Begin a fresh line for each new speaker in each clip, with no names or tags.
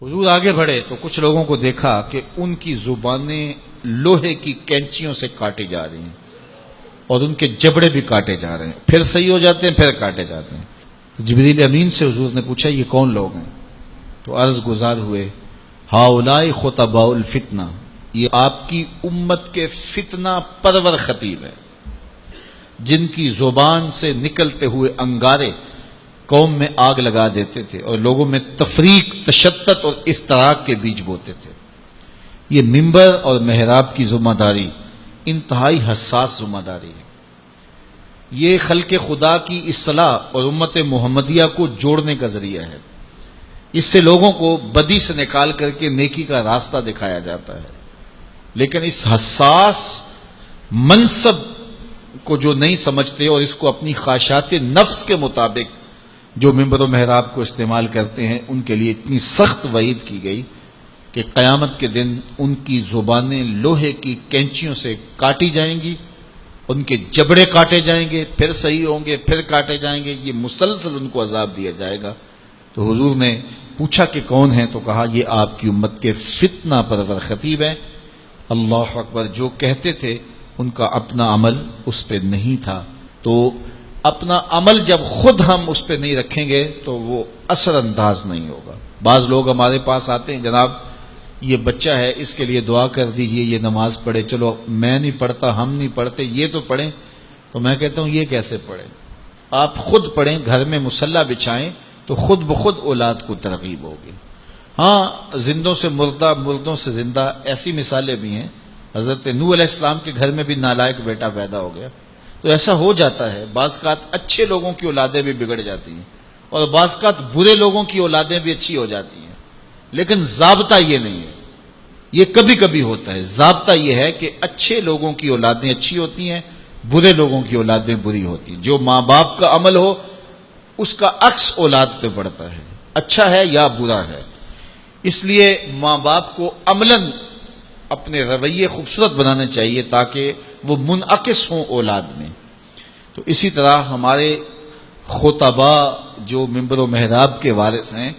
حضور آگے بڑھے تو کچھ لوگوں کو دیکھا کہ ان کی زبانیں لوہے کی کینچیوں سے کاٹی جا رہی ہیں اور ان کے جبڑے بھی کاٹے جا رہے ہیں، پھر صحیح ہو جاتے ہیں، پھر کاٹے جاتے ہیں۔ جبریل امین سے حضور نے پوچھا یہ کون لوگ ہیں؟ تو عرض گزار ہوئے ہؤلاء خطباء الفتنہ، یہ آپ کی امت کے فتنہ پرور خطیب ہیں جن کی زبان سے نکلتے ہوئے انگارے قوم میں آگ لگا دیتے تھے اور لوگوں میں تفریق، تشتت اور افتراق کے بیج بوتے تھے۔ یہ منبر اور محراب کی ذمہ داری انتہائی حساس ذمہ داری ہے۔ یہ خلق خدا کی اصلاح اور امت محمدیہ کو جوڑنے کا ذریعہ ہے۔ اس سے لوگوں کو بدی سے نکال کر کے نیکی کا راستہ دکھایا جاتا ہے، لیکن اس حساس منصب کو جو نہیں سمجھتے اور اس کو اپنی خواہشات نفس کے مطابق جو منبر و محراب کو استعمال کرتے ہیں، ان کے لیے اتنی سخت وعید کی گئی کہ قیامت کے دن ان کی زبانیں لوہے کی کینچیوں سے کاٹی جائیں گی، ان کے جبڑے کاٹے جائیں گے، پھر صحیح ہوں گے، پھر کاٹے جائیں گے، یہ مسلسل ان کو عذاب دیا جائے گا۔ تو حضور نے پوچھا کہ کون ہیں؟ تو کہا یہ آپ کی امت کے فتنہ پرور خطیب ہیں۔ اللہ اکبر، جو کہتے تھے ان کا اپنا عمل اس پہ نہیں تھا، تو اپنا عمل جب خود ہم اس پہ نہیں رکھیں گے تو وہ اثر انداز نہیں ہوگا۔ بعض لوگ ہمارے پاس آتے ہیں، جناب یہ بچہ ہے اس کے لیے دعا کر دیجئے، یہ نماز پڑھے۔ چلو میں نہیں پڑھتا، ہم نہیں پڑھتے، یہ تو پڑھیں۔ تو میں کہتا ہوں یہ کیسے پڑھیں؟ آپ خود پڑھیں، گھر میں مصلی بچھائیں تو خود بخود اولاد کو ترغیب ہوگی۔ ہاں، زندوں سے مردہ، مردوں سے زندہ، ایسی مثالیں بھی ہیں۔ حضرت نوح علیہ السلام کے گھر میں بھی نالائق بیٹا پیدا ہو گیا۔ تو ایسا ہو جاتا ہے، بعض اوقات اچھے لوگوں کی اولادیں بھی بگڑ جاتی ہیں اور بعض اوقات برے لوگوں کی اولادیں بھی اچھی ہو جاتی ہیں، لیکن ضابطہ یہ نہیں ہے، یہ کبھی کبھی ہوتا ہے۔ ضابطہ یہ ہے کہ اچھے لوگوں کی اولادیں اچھی ہوتی ہیں، برے لوگوں کی اولادیں بری ہوتی ہیں۔ جو ماں باپ کا عمل ہو اس کا عکس اولاد پہ پڑتا ہے، اچھا ہے یا برا ہے۔ اس لیے ماں باپ کو عملاً اپنے رویے خوبصورت بنانے چاہیے تاکہ وہ منعکس ہوں اولاد میں۔ تو اسی طرح ہمارے خطباء جو منبر و محراب کے وارث ہیں،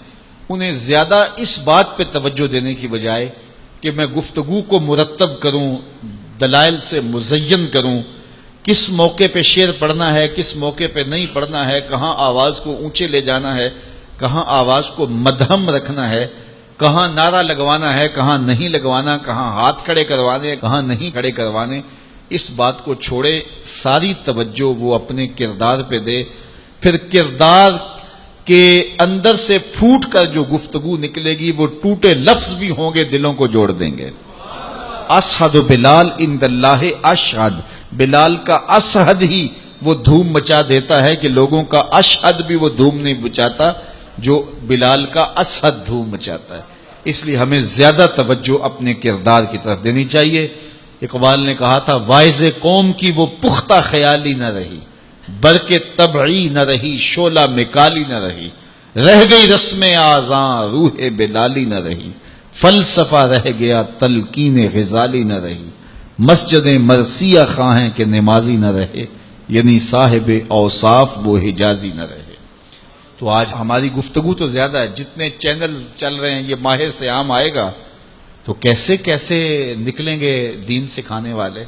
انہیں زیادہ اس بات پہ توجہ دینے کی بجائے کہ میں گفتگو کو مرتب کروں، دلائل سے مزین کروں، کس موقع پہ شعر پڑھنا ہے، کس موقع پہ نہیں پڑھنا ہے، کہاں آواز کو اونچے لے جانا ہے، کہاں آواز کو مدھم رکھنا ہے، کہاں نعرہ لگوانا ہے، کہاں نہیں لگوانا، کہاں ہاتھ کھڑے کروانے، کہاں نہیں کھڑے کروانے، اس بات کو چھوڑے، ساری توجہ وہ اپنے کردار پہ دے۔ پھر کردار کے اندر سے پھوٹ کر جو گفتگو نکلے گی وہ ٹوٹے لفظ بھی ہوں گے، دلوں کو جوڑ دیں گے۔ اشہد بلال عند اللہ اشہد، بلال کا اشہد ہی وہ دھوم مچا دیتا ہے کہ لوگوں کا اشہد بھی وہ دھوم نہیں مچاتا جو بلال کا اشہد دھوم مچاتا ہے۔ اس لیے ہمیں زیادہ توجہ اپنے کردار کی طرف دینی چاہیے۔ اقبال نے کہا تھا واعظ قوم کی وہ پختہ خیالی نہ رہی، برق طبعی نہ رہی، شعلہ مکالی نہ رہی، رہ گئی رسم آذاں روح بلالی نہ رہی، فلسفہ رہ گیا تلقین غزالی نہ رہی، مسجد مرثیہ خواہیں کہ نمازی نہ رہے، یعنی صاحب اوصاف وہ حجازی نہ رہے۔ تو آج ہماری گفتگو تو زیادہ ہے، جتنے چینل چل رہے ہیں، یہ ماہر سے عام آئے گا تو کیسے کیسے نکلیں گے دین سکھانے والے۔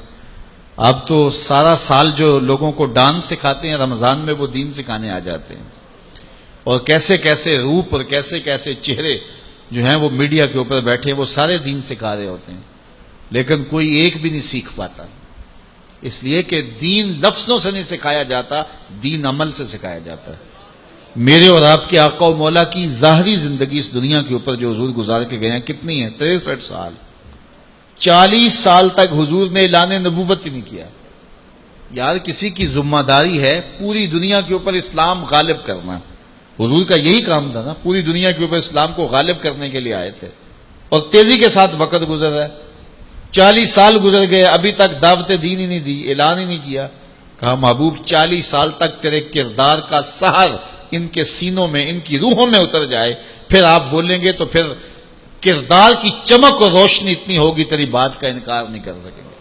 اب تو سارا سال جو لوگوں کو ڈانس سکھاتے ہیں، رمضان میں وہ دین سکھانے آ جاتے ہیں، اور کیسے کیسے روپ اور کیسے کیسے چہرے جو ہیں وہ میڈیا کے اوپر بیٹھے ہیں، وہ سارے دین سکھا رہے ہوتے ہیں، لیکن کوئی ایک بھی نہیں سیکھ پاتا، اس لیے کہ دین لفظوں سے نہیں سکھایا جاتا، دین عمل سے سکھایا جاتا ہے۔ میرے اور آپ کے آقا و مولا کی ظاہری زندگی اس دنیا کے اوپر جو حضور گزار کے گئے ہیں کتنی ہے؟ 63 سال۔ 40 سال تک حضور نے اعلان نبوت ہی نہیں کیا۔ یار کسی کی ذمہ داری ہے پوری دنیا کے اوپر اسلام غالب کرنا، حضور کا یہی کام تھا نا، پوری دنیا کے اوپر اسلام کو غالب کرنے کے لیے آئے تھے، اور تیزی کے ساتھ وقت گزر رہا ہے۔ 40 سال گزر گئے، ابھی تک دعوت دین ہی نہیں دی، اعلان ہی نہیں کیا۔ کہا محبوب 40 سال تک تیرے کردار کا سحر ان کے سینوں میں، ان کی روحوں میں اتر جائے، پھر آپ بولیں گے تو پھر کردار کی چمک اور روشنی اتنی ہوگی تیری بات کا انکار نہیں کر سکیں گے۔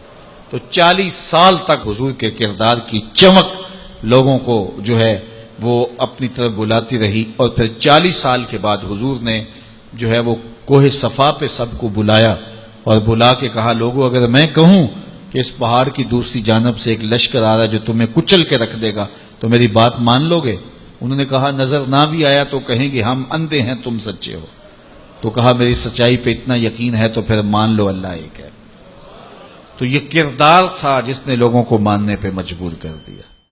تو 40 سال تک حضور کے کردار کی چمک لوگوں کو جو ہے وہ اپنی طرف بلاتی رہی، اور پھر 40 سال کے بعد حضور نے جو ہے وہ کوہ صفا پہ سب کو بلایا اور بلا کے کہا لوگوں اگر میں کہوں کہ اس پہاڑ کی دوسری جانب سے ایک لشکر آ رہا ہے جو تمہیں کچل کے رکھ دے گا تو میری بات مان لو گے؟ انہوں نے کہا نظر نہ بھی آیا تو کہیں گے ہم اندھے ہیں تم سچے ہو. تو کہا میری سچائی پہ اتنا یقین ہے تو پھر مان لو اللہ ایک ہے. تو یہ کردار تھا جس نے لوگوں کو ماننے پہ مجبور کر دیا.